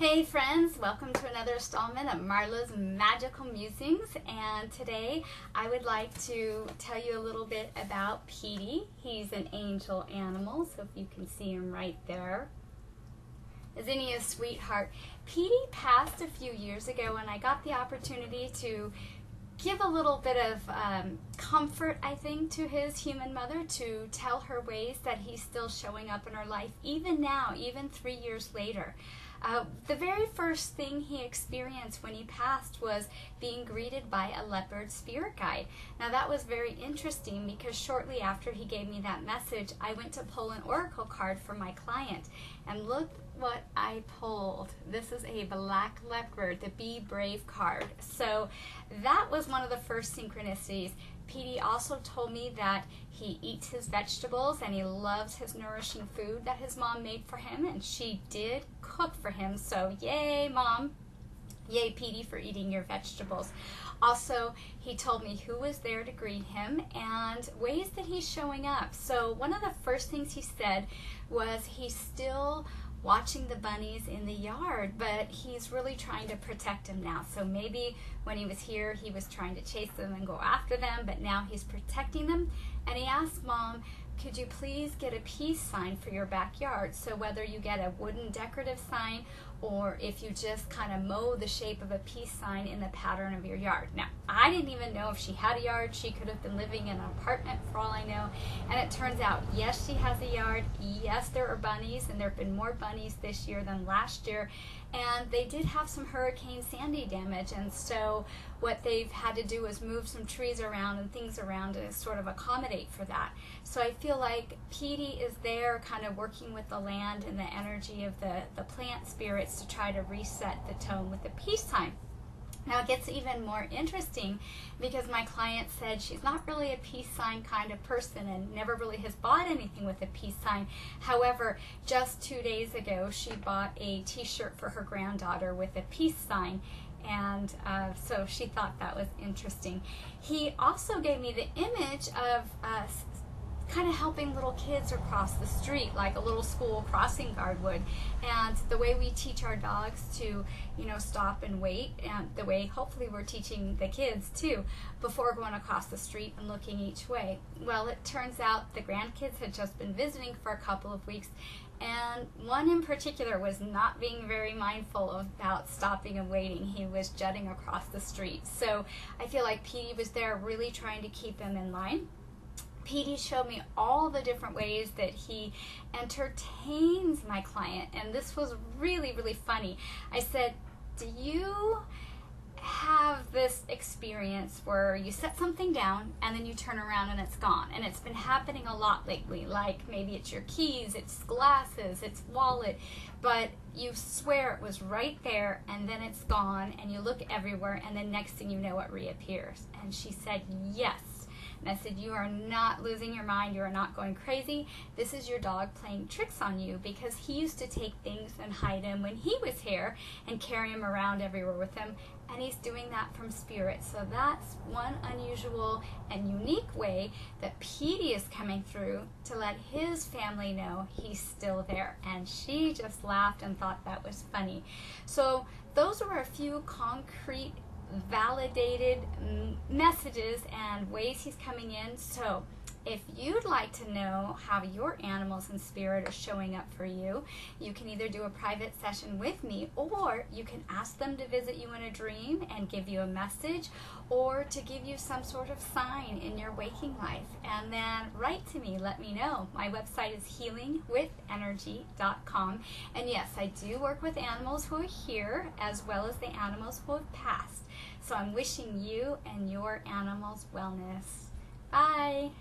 Hey friends, welcome to another installment of Marla's Magical Musings, and today I would like to tell you a little bit about Petey. He's an angel animal, so if you can see him right there. Isn't he a sweetheart? Petey passed a few years ago and I got the opportunity to give a little bit of comfort, I think, to his human mother, to tell her ways that he's still showing up in her life, even now, even 3 years later. The very first thing he experienced when he passed was being greeted by a leopard spirit guide. Now that was very interesting because shortly after he gave me that message, I went to pull an oracle card for my client. And look what I pulled. This is a black leopard, the Be Brave card. So that was one of the first synchronicities. Petey also told me that he eats his vegetables and he loves his nourishing food that his mom made for him, and she did cook for him. So yay, Mom. Yay, Petey, for eating your vegetables. Also, he told me who was there to greet him and ways that he's showing up. So one of the first things he said was he's still watching the bunnies in the yard, but he's really trying to protect them now. So maybe when he was here, he was trying to chase them and go after them, but now he's protecting them. And he asked Mom, could you please get a peace sign for your backyard? So whether you get a wooden decorative sign or if you just kind of mow the shape of a peace sign in the pattern of your yard. Now, I didn't even know if she had a yard. She could have been living in an apartment for all I know. And it turns out, yes, she has a yard. Yes, there are bunnies, and there have been more bunnies this year than last year. And they did have some Hurricane Sandy damage, and so what they've had to do is move some trees around and things around to sort of accommodate for that. So I feel like Petey is there kind of working with the land and the energy of the plant spirits to try to reset the tone with the peace sign. Now it gets even more interesting because my client said she's not really a peace sign kind of person and never really has bought anything with a peace sign. However, just 2 days ago she bought a t-shirt for her granddaughter with a peace sign, and so she thought that was interesting. He also gave me the image of kind of helping little kids across the street, like a little school crossing guard would. And the way we teach our dogs to, stop and wait, and the way hopefully we're teaching the kids too, before going across the street and looking each way. Well, it turns out the grandkids had just been visiting for a couple of weeks, and one in particular was not being very mindful about stopping and waiting. He was jutting across the street. So I feel like Petey was there really trying to keep him in line. Petey showed me all the different ways that he entertains my client, and this was really, really funny. I said, do you have this experience where you set something down and then you turn around and it's gone? And it's been happening a lot lately, like maybe it's your keys, it's glasses, it's wallet, but you swear it was right there and then it's gone, and you look everywhere and then next thing you know it reappears. And she said, yes. And I said, you are not losing your mind. You are not going crazy. This is your dog playing tricks on you, because he used to take things and hide them when he was here and carry them around everywhere with him. And he's doing that from spirit. So that's one unusual and unique way that Petey is coming through to let his family know he's still there. And she just laughed and thought that was funny. So those were a few concrete validated messages and ways he's coming in. So if you'd like to know how your animals in spirit are showing up for you, you can either do a private session with me, or you can ask them to visit you in a dream and give you a message, or to give you some sort of sign in your waking life. And then write to me, let me know. My website is healingwithenergy.com. And yes, I do work with animals who are here as well as the animals who have passed. So I'm wishing you and your animals wellness. Bye.